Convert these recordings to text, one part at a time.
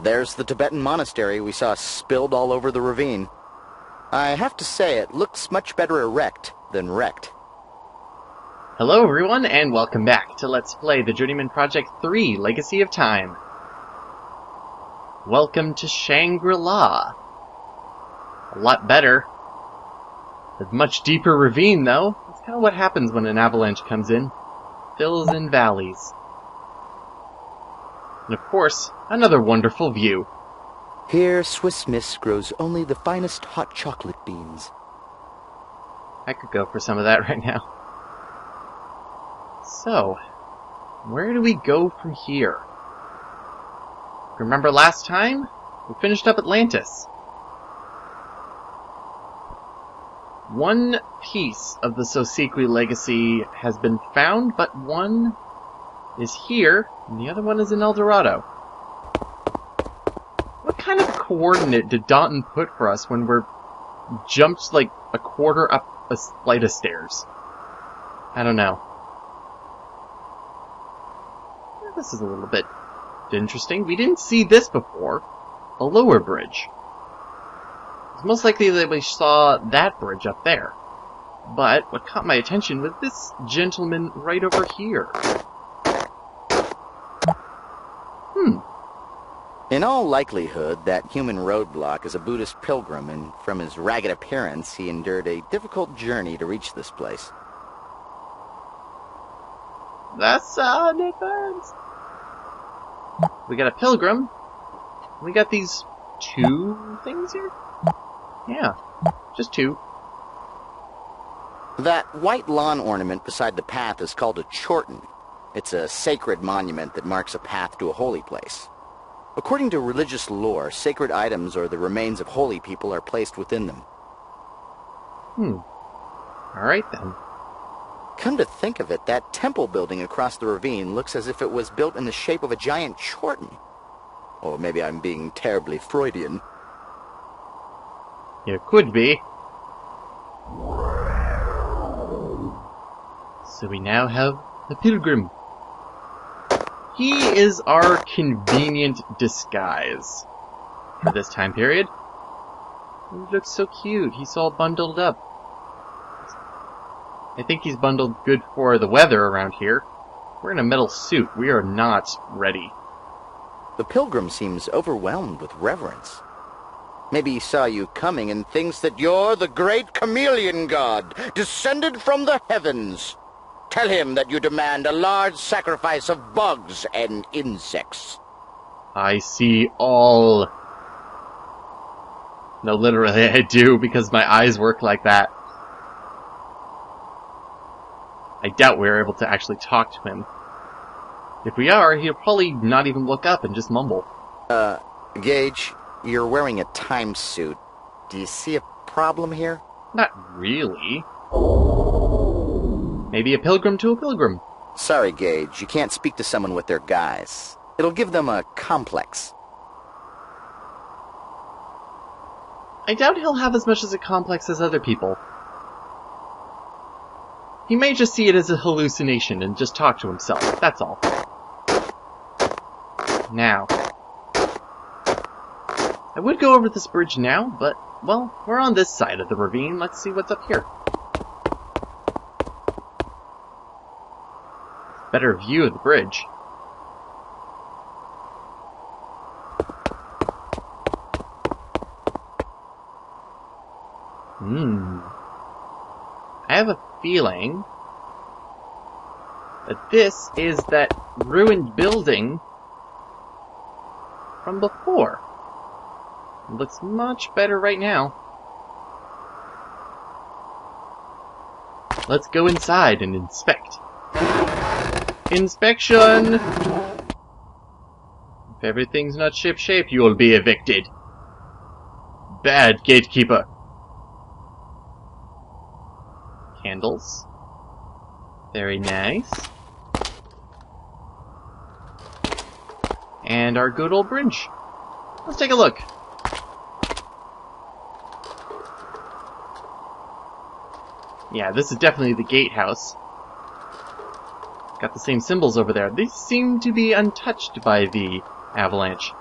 there's the Tibetan monastery we saw spilled all over the ravine. I have to say, it looks much better erect than wrecked. Hello everyone, and welcome back to Let's Play the Journeyman Project 3, Legacy of Time. Welcome to Shangri-La. A lot better. A much deeper ravine, though. That's kind of what happens when an avalanche comes in. Fills in valleys. And of course, another wonderful view. Here, Swiss Miss grows only the finest hot chocolate beans. I could go for some of that right now. So, where do we go from here? Remember last time? We finished up Atlantis. One piece of the Sosequi legacy has been found, but one is here, and the other one is in El Dorado. What kind of coordinate did Daunton put for us when we're jumped like a quarter up a flight of stairs? I don't know. This is a little bit interesting. We didn't see this before. A lower bridge. It's most likely that we saw that bridge up there. But what caught my attention was this gentleman right over here. In all likelihood, that human roadblock is a Buddhist pilgrim, and from his ragged appearance, he endured a difficult journey to reach this place. That's an advance. We got a pilgrim. We got these two things here? Yeah, just two. That white lawn ornament beside the path is called a chorten. It's a sacred monument that marks a path to a holy place. According to religious lore, sacred items or the remains of holy people are placed within them. Alright then. Come to think of it, that temple building across the ravine looks as if it was built in the shape of a giant chorten. Or maybe I'm being terribly Freudian. It could be. So we now have the pilgrim. He is our convenient disguise for this time period. He looks so cute. He's all bundled up. I think he's bundled good for the weather around here. We're in a metal suit. We are not ready. The pilgrim seems overwhelmed with reverence. Maybe he saw you coming and thinks that you're the great chameleon god, descended from the heavens. Tell him that you demand a large sacrifice of bugs and insects. I see all. No, literally I do, because my eyes work like that. I doubt we're able to actually talk to him. If we are, he'll probably not even look up and just mumble. Gage, you're wearing a time suit. Do you see a problem here? Not really. Maybe a pilgrim to a pilgrim. Sorry, Gage, you can't speak to someone with their guise. It'll give them a complex. I doubt he'll have as much as a complex as other people. He may just see it as a hallucination and just talk to himself, that's all. Now, I would go over this bridge now, but, well, we're on this side of the ravine. Let's see what's up here. Better view of the bridge. I have a feeling that this is that ruined building from before. It looks much better right now. Let's go inside and inspect. Inspection! If everything's not ship-shape, you'll be evicted. Bad gatekeeper. Candles. Very nice. And our good old bridge. Let's take a look. Yeah, this is definitely the gatehouse. Got the same symbols over there. These seem to be untouched by the avalanche.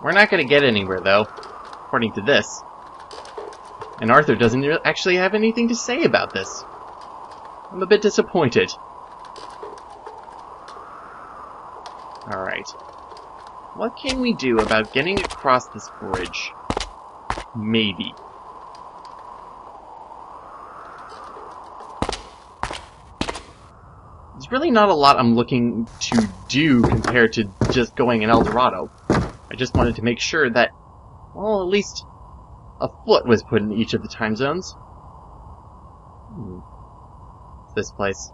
We're not going to get anywhere, though, according to this. And Arthur doesn't actually have anything to say about this. I'm a bit disappointed. Alright. What can we do about getting across this bridge? Maybe. There's really not a lot I'm looking to do compared to just going in El Dorado. I just wanted to make sure that, well, at least a foot was put in each of the time zones. This place.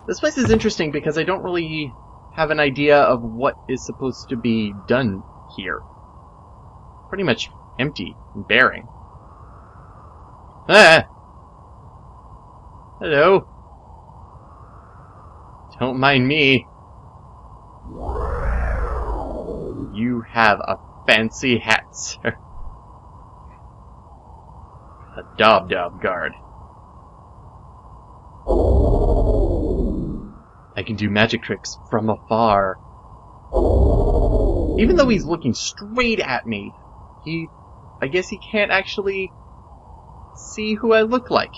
This place is interesting because I don't really have an idea of what is supposed to be done here. Pretty much empty and barren. Ah! Hello. Don't mind me. You have a fancy hat, sir. A Dob-Dob guard. I can do magic tricks from afar. Even though he's looking straight at me, I guess he can't actually see who I look like.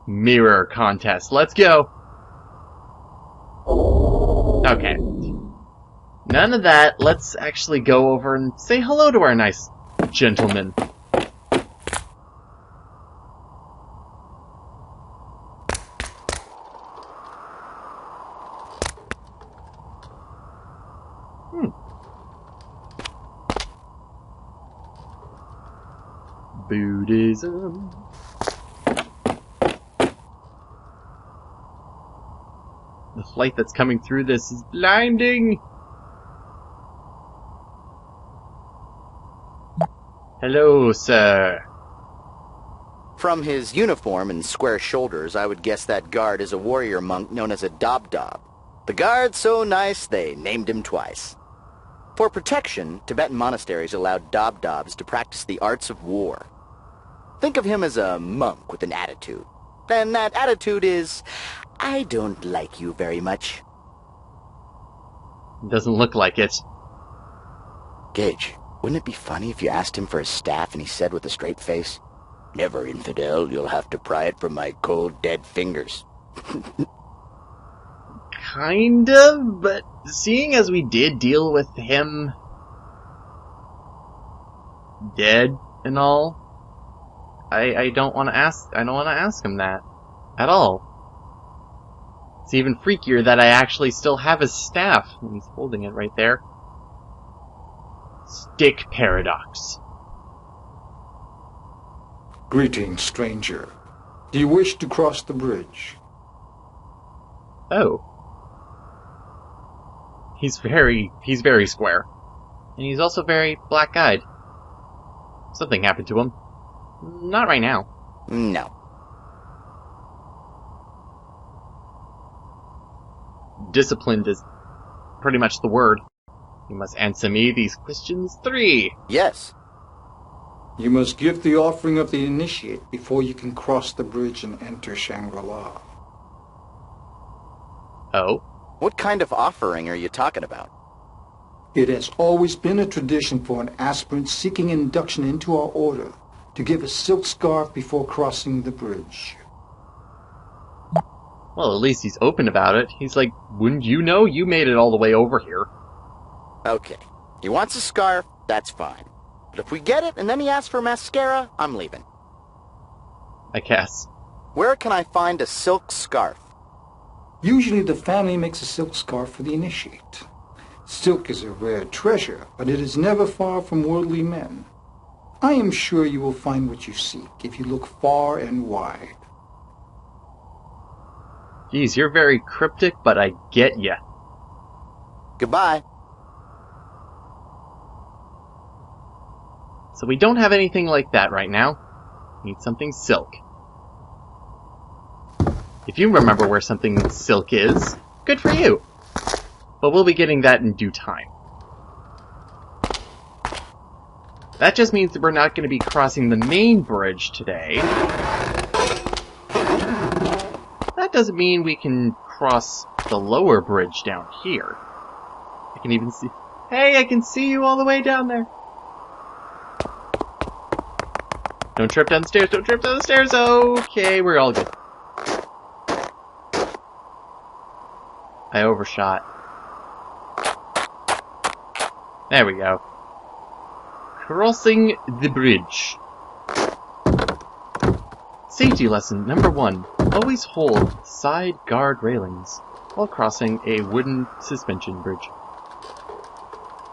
Mirror contest, let's go! Okay. None of that, let's actually go over and say hello to our nice gentleman. Buddhism. The light that's coming through this is blinding! Hello, sir. From his uniform and square shoulders, I would guess that guard is a warrior monk known as a Dob-Dob. The guard's so nice, they named him twice. For protection, Tibetan monasteries allowed Dob-Dobs to practice the arts of war. Think of him as a monk with an attitude. And that attitude is, I don't like you very much. Doesn't look like it. Gage, wouldn't it be funny if you asked him for his staff and he said with a straight face, "Never, infidel, you'll have to pry it from my cold, dead fingers." Kind of, but seeing as we did deal with him dead and all, I don't want to ask him that at all. It's even freakier that I actually still have his staff when he's holding it right there. Stick paradox. Greetings, stranger. Do you wish to cross the bridge? Oh. He's very square. And he's also very black-eyed. Something happened to him. Not right now. No. Disciplined is pretty much the word. You must answer me these questions 3. Yes. You must give the offering of the initiate before you can cross the bridge and enter Shangri-La. Oh? What kind of offering are you talking about? It has always been a tradition for an aspirant seeking induction into our order to give a silk scarf before crossing the bridge. Well, at least he's open about it. He's like, wouldn't you know? You made it all the way over here. Okay. He wants a scarf, that's fine. But if we get it and then he asks for mascara, I'm leaving. I guess. Where can I find a silk scarf? Usually the family makes a silk scarf for the initiate. Silk is a rare treasure, but it is never far from worldly men. I am sure you will find what you seek if you look far and wide. Geez, you're very cryptic, but I get ya. Goodbye. So we don't have anything like that right now. Need something silk. If you remember where something silk is, good for you. But we'll be getting that in due time. That just means that we're not going to be crossing the main bridge today. That doesn't mean we can cross the lower bridge down here. I can even see... Hey, I can see you all the way down there. Don't trip down the stairs, don't trip down the stairs. Okay, we're all good. I overshot. There we go. Crossing the bridge. Safety lesson number 1. Always hold side guard railings while crossing a wooden suspension bridge.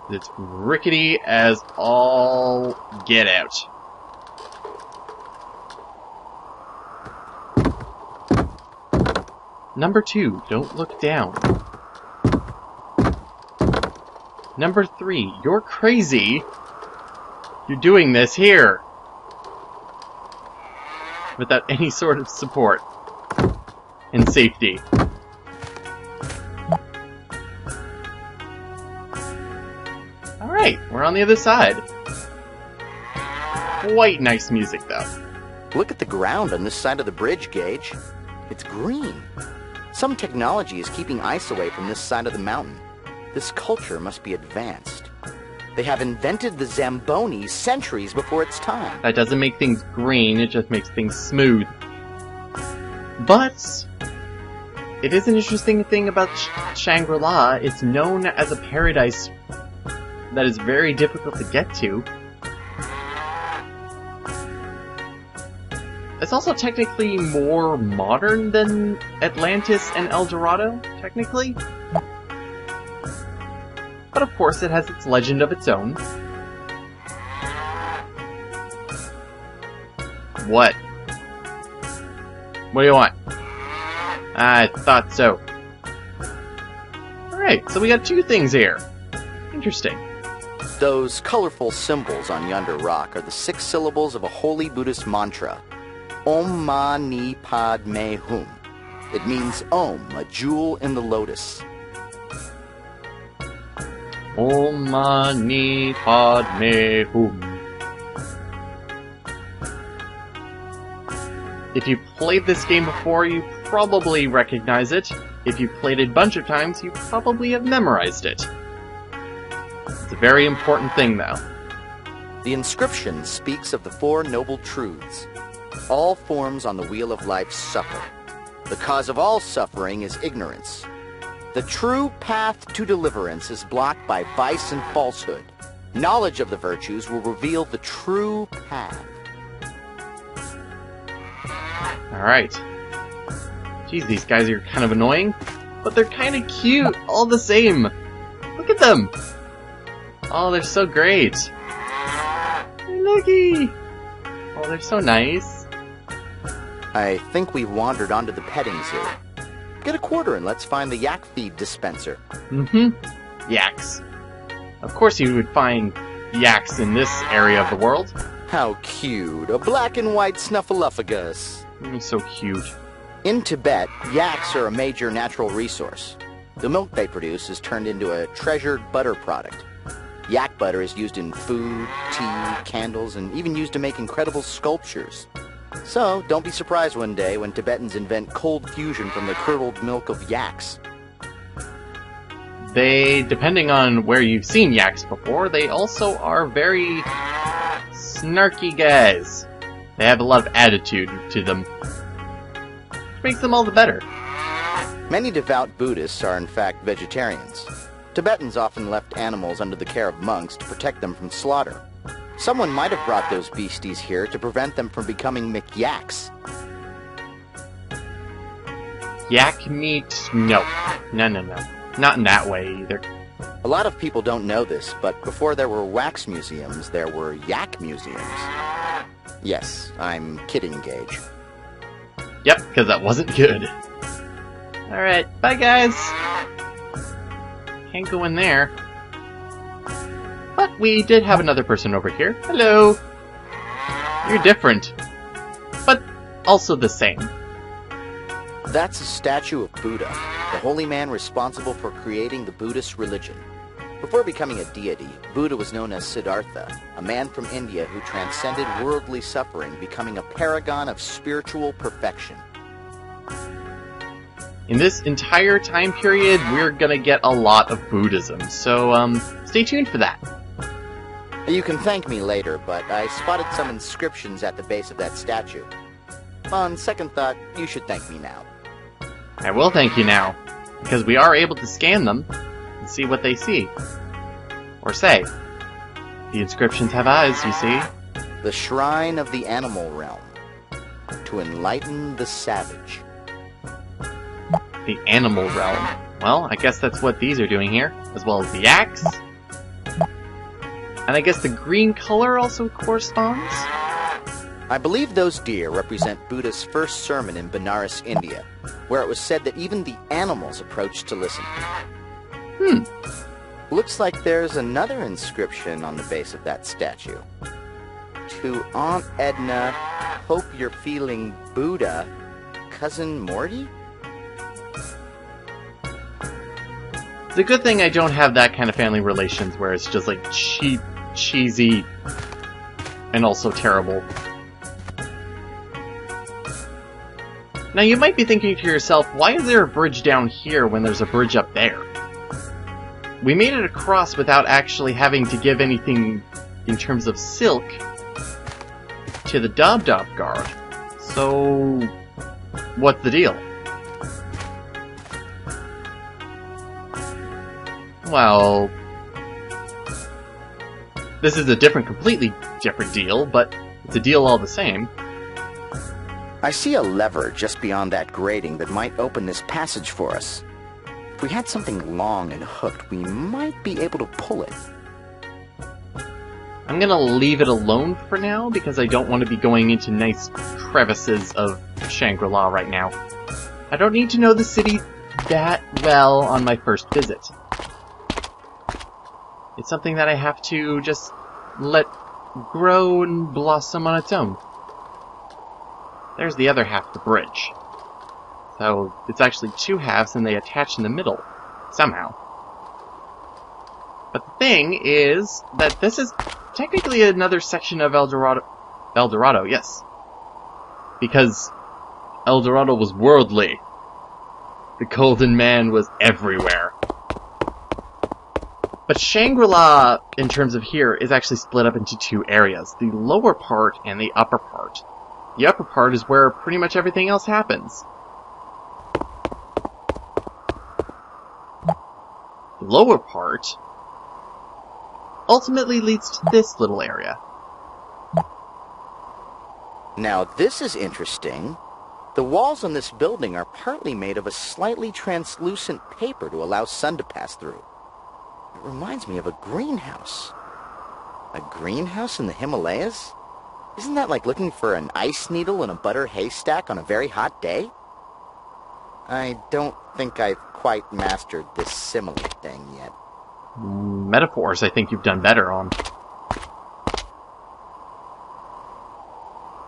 It's rickety as all get out. Number 2, don't look down. Number 3, you're crazy. You're doing this here. Without any sort of support and safety. Alright, we're on the other side. Quite nice music, though. Look at the ground on this side of the bridge, Gage. It's green. Some technology is keeping ice away from this side of the mountain. This culture must be advanced. They have invented the Zamboni centuries before its time. That doesn't make things green, it just makes things smooth. But it is an interesting thing about Shangri-La. It's known as a paradise that is very difficult to get to. It's also technically more modern than Atlantis and El Dorado, technically. But of course it has its legend of its own. What? What do you want? I thought so. Alright, so we got 2 things here. Interesting. Those colorful symbols on yonder rock are the 6 syllables of a holy Buddhist mantra. Om Mani Padme Hum. It means Om, a jewel in the lotus. Om Mani Padme Hum. If you played this game before, you probably recognize it. If you played it a bunch of times, you probably have memorized it. It's a very important thing, though. The inscription speaks of the 4 noble truths. All forms on the wheel of life suffer. The cause of all suffering is ignorance. The true path to deliverance is blocked by vice and falsehood. Knowledge of the virtues will reveal the true path. Alright. Geez, these guys are kind of annoying, but they're kind of cute all the same. Look at them! Oh, they're so great. Hey, looky! Oh, they're so nice. I think we've wandered onto the petting zoo. Get a quarter and let's find the yak feed dispenser. Yaks. Of course you would find yaks in this area of the world. How cute. A black and white snuffleupagus. So cute. In Tibet, yaks are a major natural resource. The milk they produce is turned into a treasured butter product. Yak butter is used in food, tea, candles, and even used to make incredible sculptures. So, don't be surprised one day when Tibetans invent cold fusion from the curdled milk of yaks. They, depending on where you've seen yaks before, they also are very snarky guys. They have a lot of attitude to them, which makes them all the better. Many devout Buddhists are in fact vegetarians. Tibetans often left animals under the care of monks to protect them from slaughter. Someone might have brought those beasties here to prevent them from becoming McYaks. Yak meat? No. No. Not in that way, either. A lot of people don't know this, but before there were wax museums, there were yak museums. Yes, I'm kidding, Gage. Yep, because that wasn't good. Alright, bye guys! Can't go in there. But we did have another person over here. Hello! You're different. But also the same. That's a statue of Buddha, the holy man responsible for creating the Buddhist religion. Before becoming a deity, Buddha was known as Siddhartha, a man from India who transcended worldly suffering, becoming a paragon of spiritual perfection. In this entire time period, we're gonna get a lot of Buddhism, so stay tuned for that. You can thank me later, but I spotted some inscriptions at the base of that statue. On second thought, you should thank me now. I will thank you now, because we are able to scan them and see what they see. Or say. The inscriptions have eyes, you see. The Shrine of the Animal Realm. To enlighten the savage. The animal realm. Well, I guess that's what these are doing here, as well as the yaks. And I guess the green color also corresponds? I believe those deer represent Buddha's first sermon in Benares, India, where it was said that even the animals approached to listen. Looks like there's another inscription on the base of that statue. To Aunt Edna, hope you're feeling Buddha, Cousin Morty? It's a good thing I don't have that kind of family relations where it's just like cheap, cheesy, and also terrible. Now you might be thinking to yourself, why is there a bridge down here when there's a bridge up there? We made it across without actually having to give anything in terms of silk to the Dob guard. So, what's the deal? Well, this is a completely different deal, but it's a deal all the same. I see a lever just beyond that grating that might open this passage for us. If we had something long and hooked, we might be able to pull it. I'm gonna leave it alone for now, because I don't want to be going into nice crevices of Shangri-La right now. I don't need to know the city that well on my first visit. It's something that I have to just let grow and blossom on its own. There's the other half of the bridge. So, it's actually two halves and they attach in the middle. Somehow. But the thing is that this is technically another section of El Dorado. El Dorado, yes. Because El Dorado was worldly. The Golden Man was everywhere. But Shangri-La, in terms of here, is actually split up into two areas. The lower part and the upper part. The upper part is where pretty much everything else happens. The lower part ultimately leads to this little area. Now this is interesting. The walls on this building are partly made of a slightly translucent paper to allow sun to pass through. It reminds me of a greenhouse. A greenhouse in the Himalayas? Isn't that like looking for an ice needle in a butter haystack on a very hot day? I don't think I've quite mastered this simile thing yet. Metaphors I think you've done better on.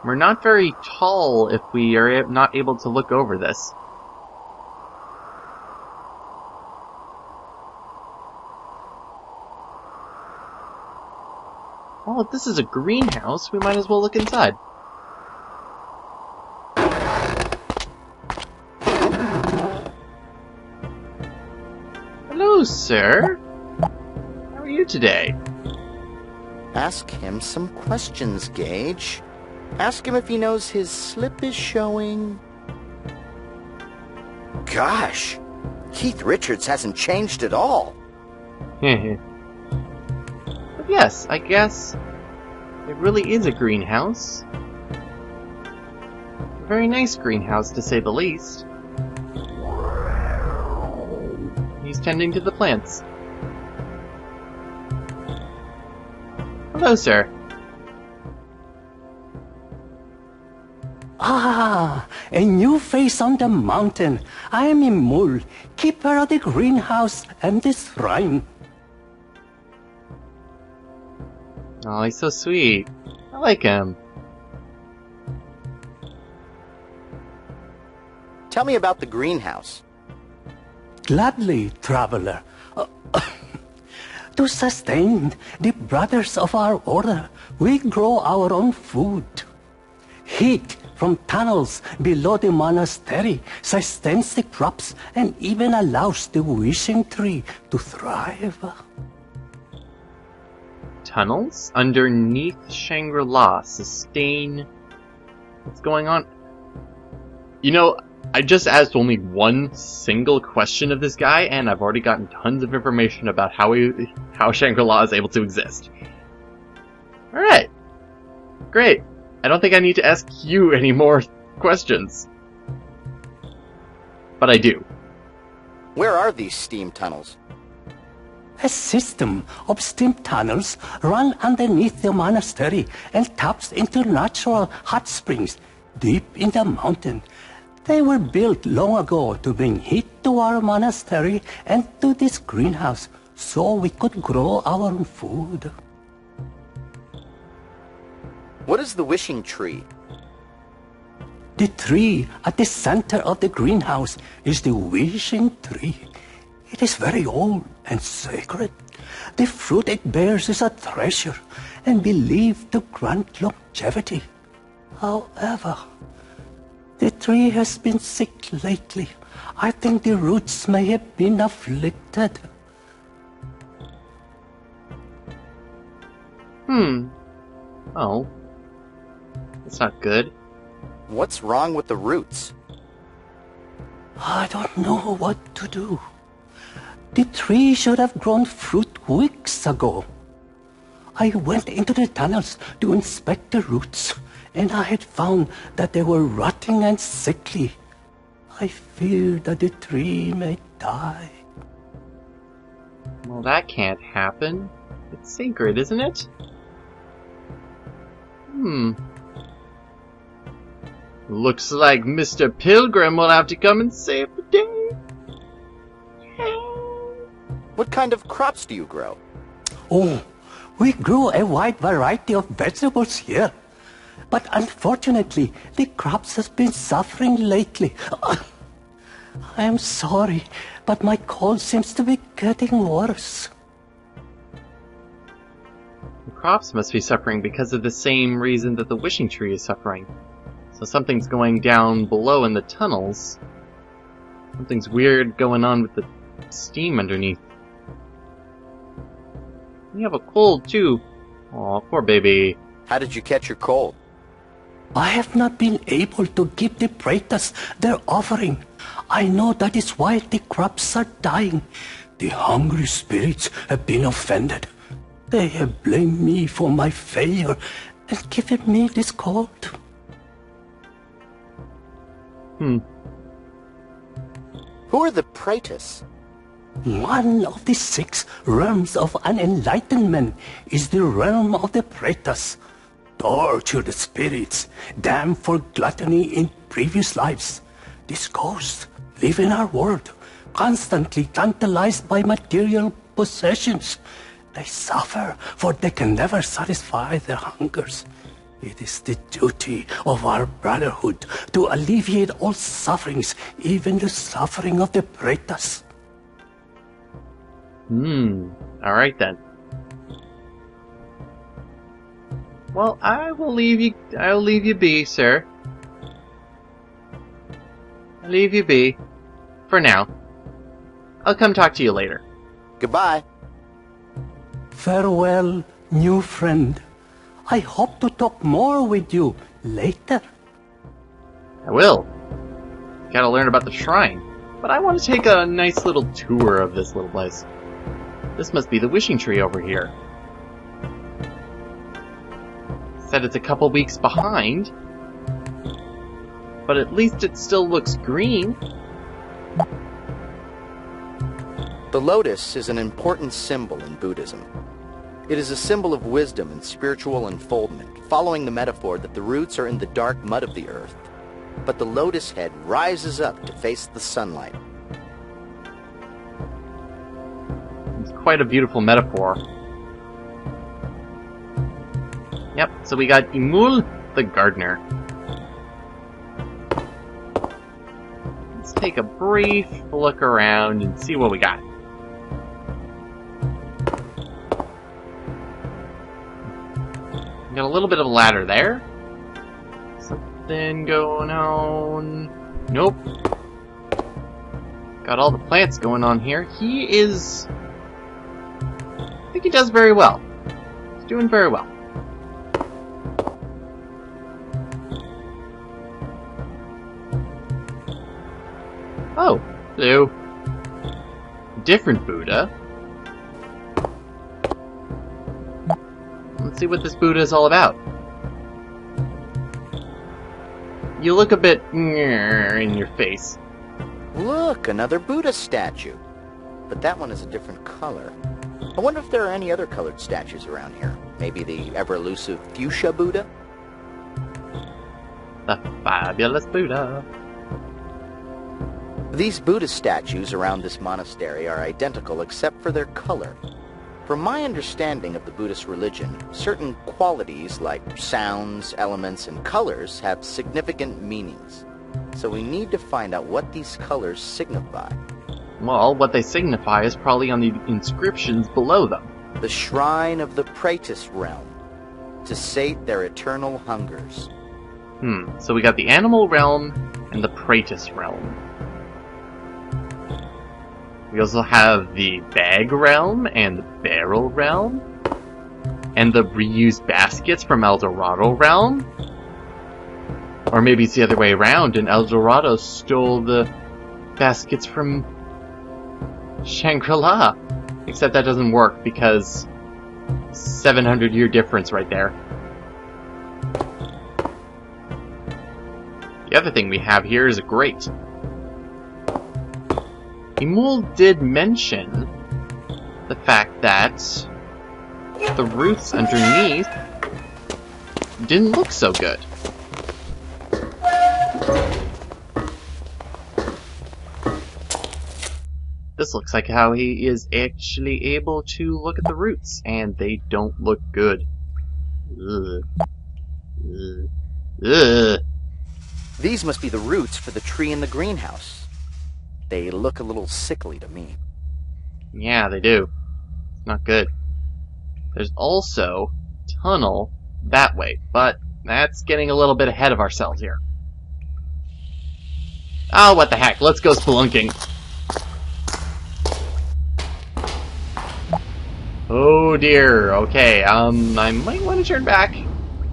We're not very tall if we are not able to look over this. Well, if this is a greenhouse, we might as well look inside. Hello, sir. How are you today? Ask him some questions, Gage. Ask him if he knows his slip is showing. Gosh, Keith Richards hasn't changed at all. But yes, I guess it really is a greenhouse. A very nice greenhouse, to say the least. He's tending to the plants. Hello, sir. Ah, a new face on the mountain. I am Imul, keeper of the greenhouse and the shrine. Oh, he's so sweet. I like him. Tell me about the greenhouse. Gladly, traveler. To sustain the brothers of our order, we grow our own food. Heat from tunnels below the monastery, sustains the crops, and even allows the wishing tree to thrive. Tunnels underneath Shangri-La sustain... What's going on? You know, I just asked only one single question of this guy, and I've already gotten tons of information about how Shangri-La is able to exist. Alright. Great. I don't think I need to ask you any more questions. But I do. Where are these steam tunnels? A system of steam tunnels run underneath the monastery and taps into natural hot springs deep in the mountain. They were built long ago to bring heat to our monastery and to this greenhouse so we could grow our own food. What is the wishing tree? The tree at the center of the greenhouse is the wishing tree. It is very old and sacred. The fruit it bears is a treasure and believed to grant longevity. However, the tree has been sick lately. I think the roots may have been afflicted. Oh. That's not good. What's wrong with the roots? I don't know what to do. The tree should have grown fruit weeks ago. I went into the tunnels to inspect the roots, and I had found that they were rotting and sickly. I fear that the tree may die. Well, that can't happen. It's sacred, isn't it? Looks like Mr. Pilgrim will have to come and save the day. What kind of crops do you grow? Oh, we grew a wide variety of vegetables here. But unfortunately, the crops have been suffering lately. I am sorry, but my cold seems to be getting worse. The crops must be suffering because of the same reason that the wishing tree is suffering. So something's going down below in the tunnels. Something's weird going on with the steam underneath. You have a cold, too. Aw, poor baby. How did you catch your cold? I have not been able to give the Pretas their offering. I know that is why the crops are dying. The hungry spirits have been offended. They have blamed me for my failure and given me this cold. Who are the Pretas? One of the 6 realms of an Enlightenment is the realm of the Pretas. Tortured spirits, damned for gluttony in previous lives. These ghosts live in our world, constantly tantalized by material possessions. They suffer, for they can never satisfy their hungers. It is the duty of our brotherhood to alleviate all sufferings, even the suffering of the Pretas. Alright then. Well, I'll leave you be, sir. I'll leave you be. For now. I'll come talk to you later. Goodbye. Farewell, new friend. I hope to talk more with you later. I will. Gotta learn about the shrine. But I want to take a nice little tour of this little place. This must be the wishing tree over here. Said it's a couple weeks behind. But at least it still looks green. The lotus is an important symbol in Buddhism. It is a symbol of wisdom and spiritual unfoldment, following the metaphor that the roots are in the dark mud of the earth, but the lotus head rises up to face the sunlight. It's quite a beautiful metaphor. Yep, so we got Imul, the gardener. Let's take a brief look around and see what we got. Got a little bit of a ladder there. Some something going on. Nope. Got all the plants going on here. He is... I think he does very well. He's doing very well. Oh, hello. Different Buddha. Let's see what this Buddha is all about. You look a bit in your face. Look, another Buddha statue. But that one is a different color. I wonder if there are any other colored statues around here. Maybe the ever-elusive fuchsia Buddha? The fabulous Buddha. These Buddha statues around this monastery are identical except for their color. From my understanding of the Buddhist religion, certain qualities like sounds, elements, and colors have significant meanings. So we need to find out what these colors signify. Well, what they signify is probably on the inscriptions below them. The shrine of the Praetus realm, to sate their eternal hungers. So we got the animal realm and the Praetus realm. We also have the bag realm and the barrel realm. And the reused baskets from El Dorado realm. Or maybe it's the other way around and El Dorado stole the baskets from Shangri-La. Except that doesn't work because 700-year difference right there. The other thing we have here is a grate. Emul did mention the fact that the roots underneath didn't look so good. This looks like how he is actually able to look at the roots, and they don't look good. Ugh. Ugh. Ugh. These must be the roots for the tree in the greenhouse. They look a little sickly to me. Yeah, they do. It's not good. There's also a tunnel that way, but that's getting a little bit ahead of ourselves here. Oh, what the heck, let's go spelunking. Oh dear, okay, I might want to turn back.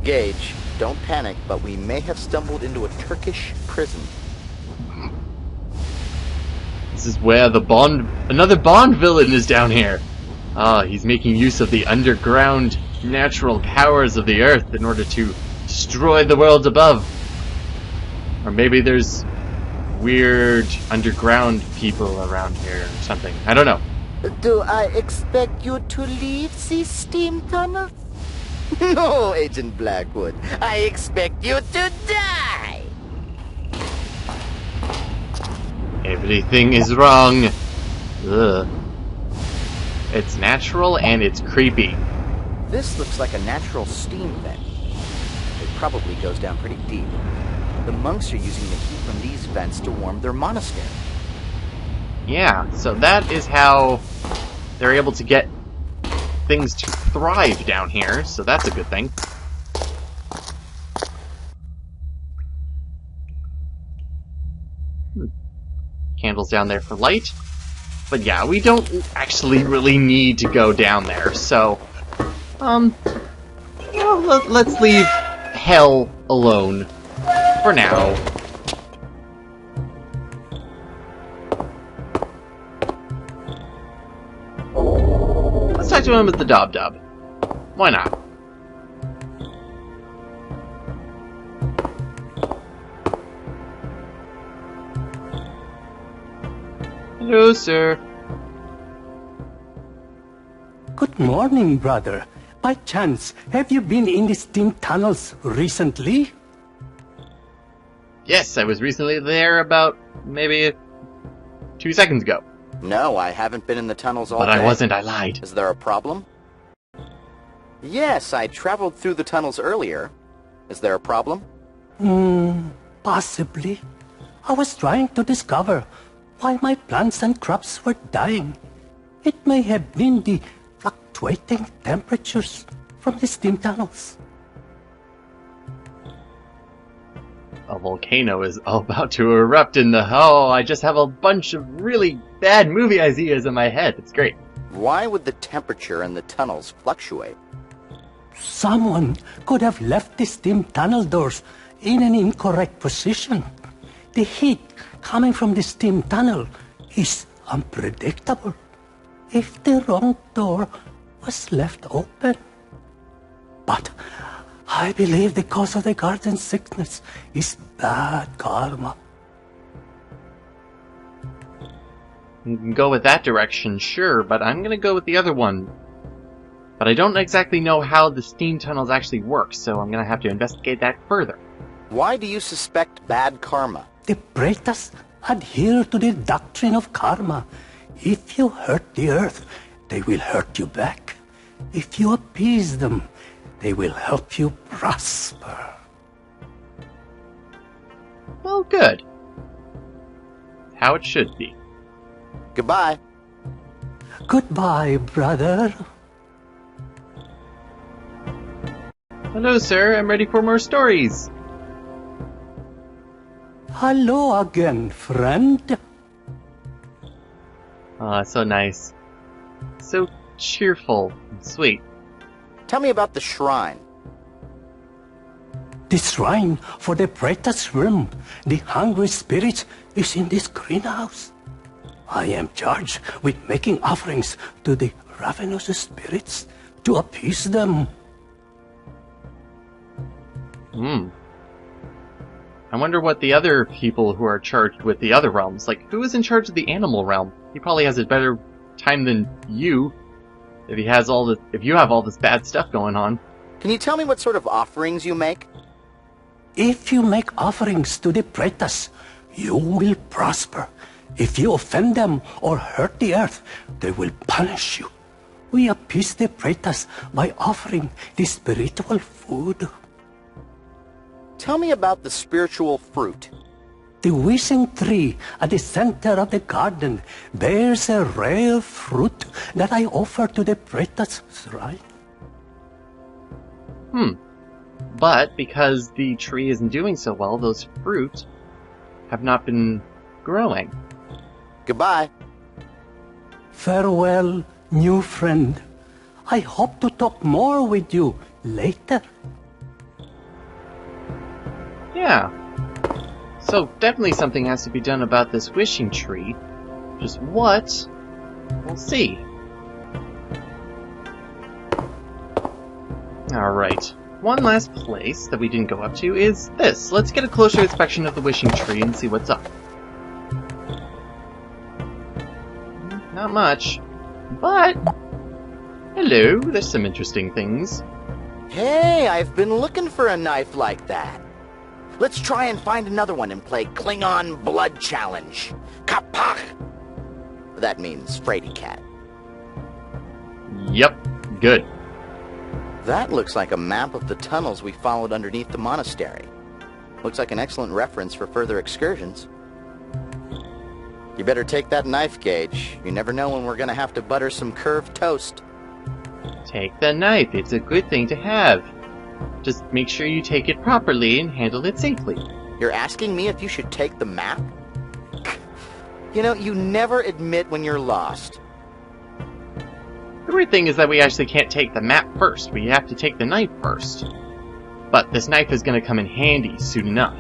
Gage, don't panic, but we may have stumbled into a Turkish prison. This is where another Bond villain is down here. Ah, he's making use of the underground natural powers of the earth in order to destroy the world above. Or maybe there's weird underground people around here or something. I don't know. Do I expect you to leave these steam tunnels? No, Agent Blackwood. I expect you to die! Everything is wrong. Ugh. It's natural and it's creepy. This looks like a natural steam vent. It probably goes down pretty deep. The monks are using the heat from these vents to warm their monastery. Yeah, so that is how they're able to get things to thrive down here, so that's a good thing. Candles down there for light. But yeah, we don't actually really need to go down there, so... well, let's leave hell alone. For now. Let's talk to him at the Dob-Dob. Why not? Hello, sir. Good morning, brother. By chance, have you been in the steam tunnels recently? Yes, I was recently there about maybe 2 seconds ago. No, I haven't been in the tunnels all day. But I wasn't, I lied. Is there a problem? Yes, I traveled through the tunnels earlier. Is there a problem? Possibly. I was trying to discover why my plants and crops were dying. It may have been the fluctuating temperatures from the steam tunnels. a volcano is about to erupt in the... Oh, I just have a bunch of really bad movie ideas in my head. It's great. Why would the temperature in the tunnels fluctuate? Someone could have left the steam tunnel doors in an incorrect position. The heat coming from the steam tunnel is unpredictable. If the wrong door was left open. But I believe the cause of the garden sickness is bad karma. You can go with that direction, sure, but I'm gonna go with the other one. But I don't exactly know how the steam tunnels actually work, so I'm gonna have to investigate that further. Why do you suspect bad karma? The Pretas adhere to the doctrine of karma. If you hurt the earth, they will hurt you back. If you appease them, they will help you prosper. Well, good. How it should be. Goodbye. Goodbye, brother. Hello, sir. I'm ready for more stories. Hello again, friend. Ah, so nice. So cheerful and sweet. Tell me about the shrine. The shrine for the Pretas realm, the hungry spirit, is in this greenhouse. I am charged with making offerings to the ravenous spirits to appease them. I wonder what the other people who are charged with the other realms, like, who is in charge of the animal realm? He probably has a better time than you, if you have all this bad stuff going on. Can you tell me what sort of offerings you make? If you make offerings to the Pretas, you will prosper. If you offend them or hurt the earth, they will punish you. We appease the Pretas by offering the spiritual food. Tell me about the spiritual fruit. The wishing tree at the center of the garden bears a rare fruit that I offer to the Pretas shrine. But because the tree isn't doing so well, those fruit have not been growing. Goodbye. Farewell, new friend. I hope to talk more with you later. Yeah. So definitely something has to be done about this wishing tree. Just what? We'll see. Alright. One last place that we didn't go up to is this. Let's get a closer inspection of the wishing tree and see what's up. Not much. But... hello, there's some interesting things. Hey, I've been looking for a knife like that. Let's try and find another one and play Klingon Blood Challenge. Kapach! That means Frady Cat. Yep, good. That looks like a map of the tunnels we followed underneath the monastery. Looks like an excellent reference for further excursions. You better take that knife, Gage. You never know when we're gonna have to butter some curved toast. Take the knife, it's a good thing to have. Just make sure you take it properly and handle it safely. You're asking me if you should take the map? You know, you never admit when you're lost. The weird thing is that we actually can't take the map first. We have to take the knife first. But this knife is going to come in handy soon enough.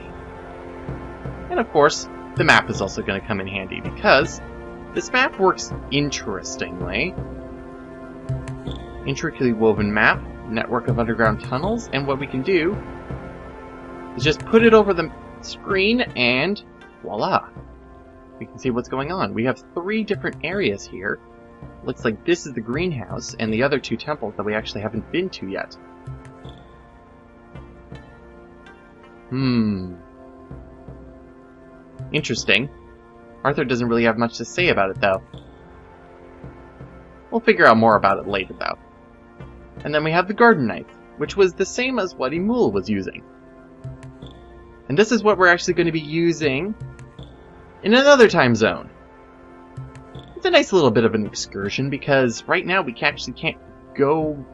And of course, the map is also going to come in handy because this map works interestingly. Intricately woven map, network of underground tunnels, and what we can do is just put it over the screen and voila. We can see what's going on. We have 3 different areas here. Looks like this is the greenhouse and the other 2 temples that we actually haven't been to yet. Interesting. Arthur doesn't really have much to say about it, though. We'll figure out more about it later, though. And then we have the garden knife, which was the same as what Emul was using. And this is what we're actually going to be using in another time zone. It's a nice little bit of an excursion, because right now we actually can't go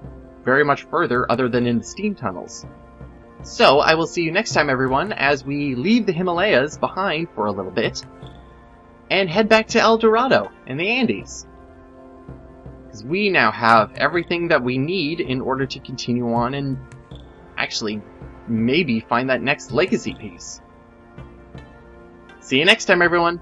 very much further other than in the steam tunnels. So, I will see you next time, everyone, as we leave the Himalayas behind for a little bit, and head back to El Dorado in the Andes. Because we now have everything that we need in order to continue on and actually maybe find that next legacy piece. See you next time, everyone!